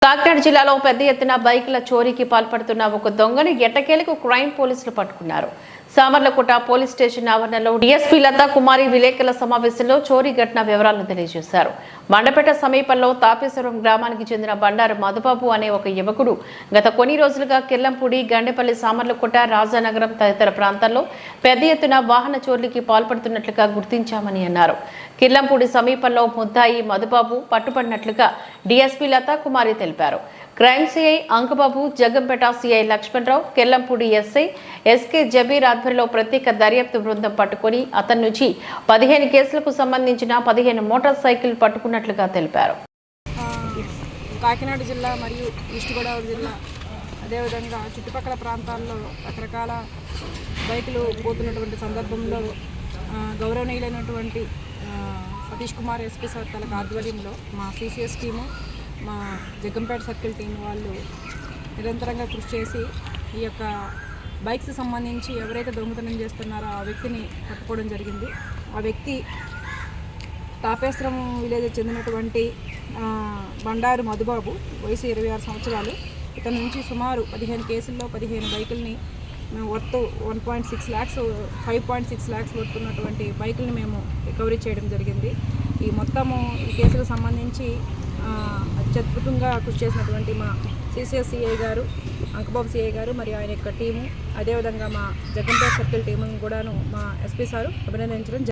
కాకినాడ జిల్లాలో పెద్ద ఎత్తున బైకుల చోరీకి పాల్పడుతున్న ఒక దొంగని ఎట్టకేలకు క్రైమ్ పోలీసులు పట్టుకున్నారు. సామర్లకోట పోలీస్ స్టేషన్ ఆవరణలో డీఎస్పీ లతా కుమారి విలేకరుల సమావేశంలో చోరీ ఘటన వివరాలను తెలియజేశారు. మండపేట సమీపంలో తాపేశ్వరం గ్రామానికి చెందిన బండారు మధుబాబు అనే ఒక యువకుడు గత కొన్ని రోజులుగా కిల్లంపూడి, గండేపల్లి, సామర్లకోట, రాజానగరం తదితర ప్రాంతాల్లో పెద్ద ఎత్తున వాహన చోరీకి పాల్పడుతున్నట్లుగా గుర్తించామని అన్నారు. కిల్లంపూడి సమీపంలో ముద్దాయి మధుబాబు పట్టుబడినట్లుగా డీఎస్పీ లతా కుమారి తెలిపారు. Crime CI Ankababu, Jaggampeta CI Lakshmanarao, Kellampudi SI SK Jabir ఆధ్వర్యంలో ప్రత్యేక దర్యాప్తు బృందం పట్టుకుని అతని నుంచి 15 కేసులకు సంబంధించిన 15 మోటార్ సైకిల్ పట్టుకున్నట్లుగా తెలిపారు. కాకినాడ జిల్లా మరియు ఈస్ట్ గోదావరి జిల్లా అదేవిధంగా చుట్టుపక్కల ప్రాంతాల్లో రకరకాల బైకులు పోతున్నటువంటి సందర్భంలో గౌరవనీయులైనటువంటి సతీష్ కుమార్ ఎస్పీ సార్ తల ఆధ్వర్యంలో మా సిసిఎస్ టీము, మా జగ్గంపేట సర్కిల్ టీం వాళ్ళు నిరంతరంగా కృషి చేసి ఈ యొక్క బైక్స్ సంబంధించి ఎవరైతే దొంగతనం చేస్తున్నారో ఆ వ్యక్తిని పట్టుకోవడం జరిగింది. ఆ వ్యక్తి తాపేశ్వరం విలేజ్ చెందినటువంటి బండారు మధుబాబు, వయసు 26 సంవత్సరాలు. ఇతని నుంచి సుమారు 15 కేసుల్లో 15 బైకుల్ని వర్త్ 1.6 lakhs 5.6 lakhs వర్తున్నటువంటి బైకుల్ని మేము రికవరీ చేయడం జరిగింది. ఈ మొత్తము ఈ కేసులకు సంబంధించి అత్యద్భుతంగా కృషి చేసినటువంటి మా సిసిఎస్ సిఐ గారు, అంకబాబు సిఐ గారు మరియు ఆయన యొక్క టీము, అదేవిధంగా మా జగ్గంపేట సర్కిల్ టీమును కూడాను మా ఎస్పీ సారు అభినందించడం.